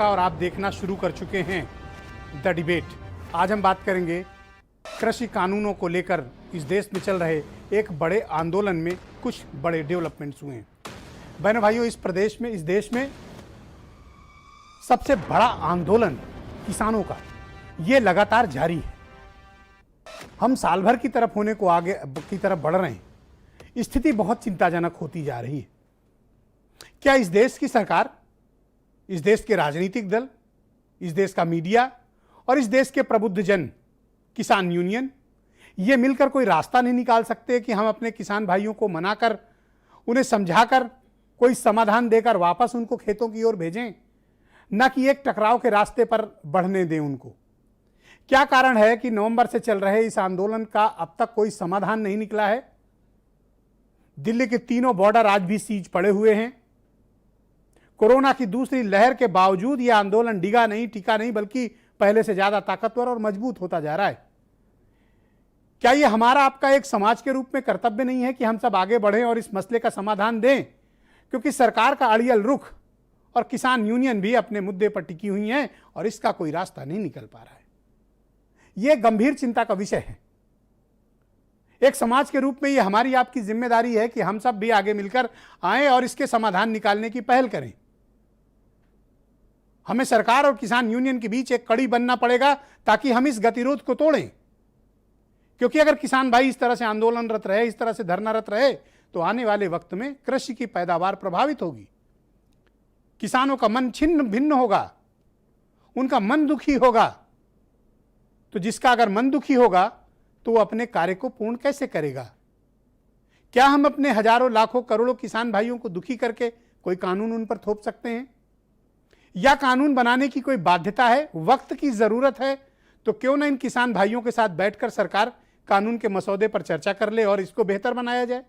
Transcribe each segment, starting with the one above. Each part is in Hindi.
और आप देखना शुरू कर चुके हैं द डिबेट। आज हम बात करेंगे कृषि कानूनों को लेकर इस देश में चल रहे एक बड़े आंदोलन में कुछ बड़े डेवलपमेंट्स हुए हैं। बहनों भाइयों, इस देश में सबसे बड़ा आंदोलन किसानों का ये लगातार जारी है। हम साल भर की तरफ होने को आगे की तरफ बढ़ रहे हैं। स्थिति बहुत चिंताजनक होती जा रही है। क्या इस देश की सरकार, इस देश के राजनीतिक दल, इस देश का मीडिया और इस देश के प्रबुद्ध जन, किसान यूनियन, ये मिलकर कोई रास्ता नहीं निकाल सकते कि हम अपने किसान भाइयों को मनाकर, उन्हें समझाकर, कोई समाधान देकर वापस उनको खेतों की ओर भेजें, न कि एक टकराव के रास्ते पर बढ़ने दें उनको? क्या कारण है कि नवंबर से चल रहे इस आंदोलन का अब तक कोई समाधान नहीं निकला है? दिल्ली के तीनों बॉर्डर आज भी सीज पड़े हुए हैं। कोरोना की दूसरी लहर के बावजूद यह आंदोलन डिगा नहीं, टिका नहीं, बल्कि पहले से ज्यादा ताकतवर और मजबूत होता जा रहा है। क्या यह हमारा आपका एक समाज के रूप में कर्तव्य नहीं है कि हम सब आगे बढ़ें और इस मसले का समाधान दें? क्योंकि सरकार का अड़ियल रुख और किसान यूनियन भी अपने मुद्दे पर टिकी हुई हैं और इसका कोई रास्ता नहीं निकल पा रहा है। यह गंभीर चिंता का विषय है। एक समाज के रूप में यह हमारी आपकी जिम्मेदारी है कि हम सब भी आगे मिलकर आएं और इसके समाधान निकालने की पहल करें। हमें सरकार और किसान यूनियन के बीच एक कड़ी बनना पड़ेगा ताकि हम इस गतिरोध को तोड़ें। क्योंकि अगर किसान भाई इस तरह से आंदोलनरत रहे, इस तरह से धरनारत रहे, तो आने वाले वक्त में कृषि की पैदावार प्रभावित होगी, किसानों का मन छिन्न भिन्न होगा, उनका मन दुखी होगा। तो जिसका अगर मन दुखी होगा तो वो अपने कार्य को पूर्ण कैसे करेगा? क्या हम अपने हजारों लाखों करोड़ों किसान भाइयों को दुखी करके कोई कानून उन पर थोप सकते हैं? या कानून बनाने की कोई बाध्यता है, वक्त की जरूरत है? तो क्यों ना इन किसान भाइयों के साथ बैठकर सरकार कानून के मसौदे पर चर्चा कर ले और इसको बेहतर बनाया जाए।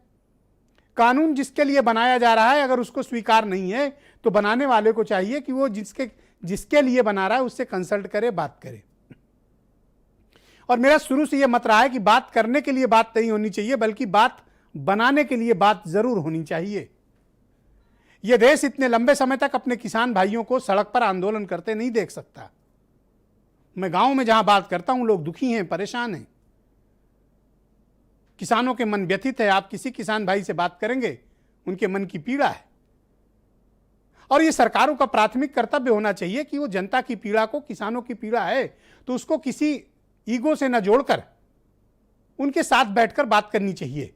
कानून जिसके लिए बनाया जा रहा है, अगर उसको स्वीकार नहीं है तो बनाने वाले को चाहिए कि वो जिसके लिए बना रहा है उससे कंसल्ट करे, बात करे। और मेरा शुरू से यह मत रहा है कि बात करने के लिए बात नहीं होनी चाहिए, बल्कि बात बनाने के लिए बात जरूर होनी चाहिए। यह देश इतने लंबे समय तक अपने किसान भाइयों को सड़क पर आंदोलन करते नहीं देख सकता। मैं गांव में जहां बात करता हूं, लोग दुखी हैं, परेशान हैं, किसानों के मन व्यथित है। आप किसी किसान भाई से बात करेंगे, उनके मन की पीड़ा है। और यह सरकारों का प्राथमिक कर्तव्य होना चाहिए कि वो जनता की पीड़ा को, किसानों की पीड़ा है तो उसको किसी ईगो से न जोड़कर उनके साथ बैठकर बात करनी चाहिए।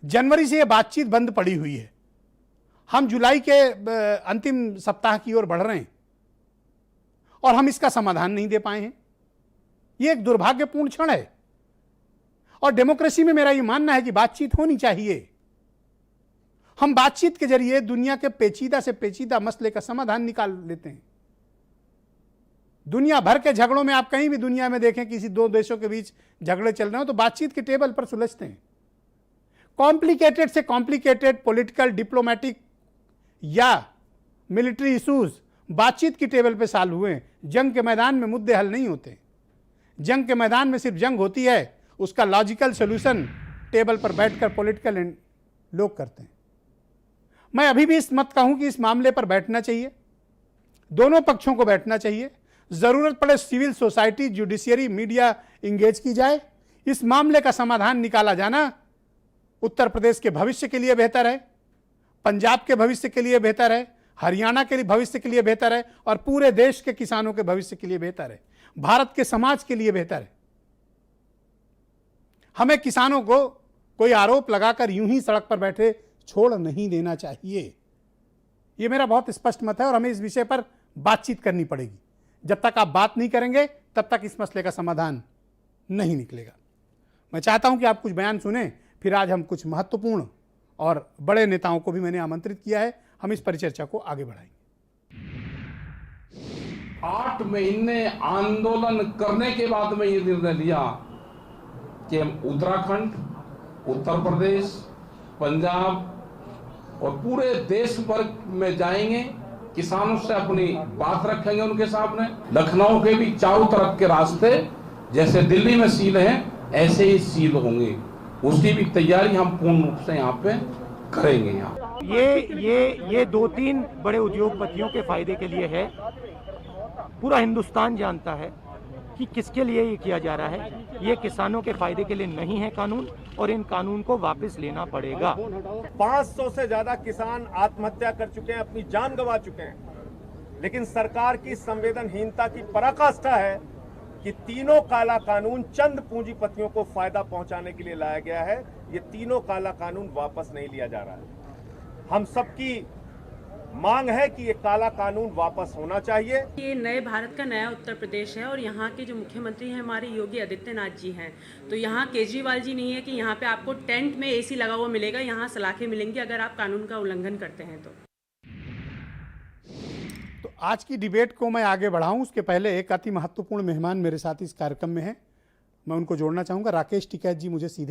जनवरी से यह बातचीत बंद पड़ी हुई है। हम जुलाई के अंतिम सप्ताह की ओर बढ़ रहे हैं और हम इसका समाधान नहीं दे पाए हैं। यह एक दुर्भाग्यपूर्ण क्षण है। और डेमोक्रेसी में मेरा यह मानना है कि बातचीत होनी चाहिए। हम बातचीत के जरिए दुनिया के पेचीदा से पेचीदा मसले का समाधान निकाल लेते हैं। दुनिया भर के झगड़ों में आप कहीं भी दुनिया में देखें, किसी दो देशों के बीच झगड़े चल रहे हो तो बातचीत के टेबल पर सुलझते हैं। कॉम्प्लिकेटेड से कॉम्प्लिकेटेड पॉलिटिकल, डिप्लोमेटिक या मिलिट्री इश्यूज बातचीत की टेबल पे सॉल्व हुए हैं। जंग के मैदान में मुद्दे हल नहीं होते। जंग के मैदान में सिर्फ जंग होती है, उसका लॉजिकल सॉल्यूशन टेबल पर बैठकर पॉलिटिकल लोग करते हैं। मैं अभी भी इस मत कहूं कि इस मामले पर बैठना चाहिए, दोनों पक्षों को बैठना चाहिए। जरूरत पड़े civil society, judiciary, media engage की जाए। इस मामले का समाधान निकाला जाना उत्तर प्रदेश के भविष्य के लिए बेहतर है, पंजाब के भविष्य के लिए बेहतर है, हरियाणा के लिए भविष्य के लिए बेहतर है और पूरे देश के किसानों के भविष्य के लिए बेहतर है, भारत के समाज के लिए बेहतर है। हमें किसानों को कोई आरोप लगाकर यूं ही सड़क पर बैठे छोड़ नहीं देना चाहिए। यह मेरा बहुत स्पष्ट मत है और हमें इस विषय पर बातचीत करनी पड़ेगी। जब तक आप बात नहीं करेंगे तब तक इस मसले का समाधान नहीं निकलेगा। मैं चाहता हूं कि आप कुछ बयान सुने। फिर आज हम कुछ महत्वपूर्ण और बड़े नेताओं को भी मैंने आमंत्रित किया है। हम इस परिचर्चा को आगे बढ़ाएंगे। 8 महीने आंदोलन करने के बाद में ये निर्णय लिया कि हम उत्तराखंड, उत्तर प्रदेश, पंजाब और पूरे देश भर में जाएंगे, किसानों से अपनी बात रखेंगे उनके सामने। लखनऊ के भी चारों तरफ के रास्ते जैसे दिल्ली में सील हैं, ऐसे ही सील होंगे। उसकी भी तैयारी हम पूर्ण रूप से यहाँ पे करेंगे। यहाँ ये 2-3 बड़े उद्योगपतियों के फायदे के लिए है। पूरा हिंदुस्तान जानता है कि किसके लिए ये किया जा रहा है। ये किसानों के फायदे के लिए नहीं है कानून, और इन कानून को वापस लेना पड़ेगा। 500 से ज्यादा किसान आत्महत्या कर चुके हैं, अपनी जान गंवा चुके हैं, लेकिन सरकार की संवेदनहीनता की पराकाष्ठा है कि तीनों काला कानून चंद पूंजीपतियों को फायदा पहुंचाने के लिए लाया गया है। ये तीनों काला कानून वापस नहीं लिया जा रहा है। हम सबकी मांग है कि ये काला कानून वापस होना चाहिए। ये नए भारत का नया उत्तर प्रदेश है और यहाँ के जो मुख्यमंत्री हैं हमारे योगी आदित्यनाथ जी हैं। तो यहाँ केजरीवाल जी नहीं है कि यहाँ पे आपको टेंट में एसी लगा हुआ मिलेगा, यहाँ सलाखें मिलेंगी अगर आप कानून का उल्लंघन करते हैं तो आज की डिबेट को मैं आगे बढ़ाऊं उसके पहले एक अति महत्वपूर्ण मेहमान मेरे साथ इस कार्यक्रम में हैं। मैं उनको जोड़ना चाहूँगा। राकेश टिकैत जी मुझे सीधे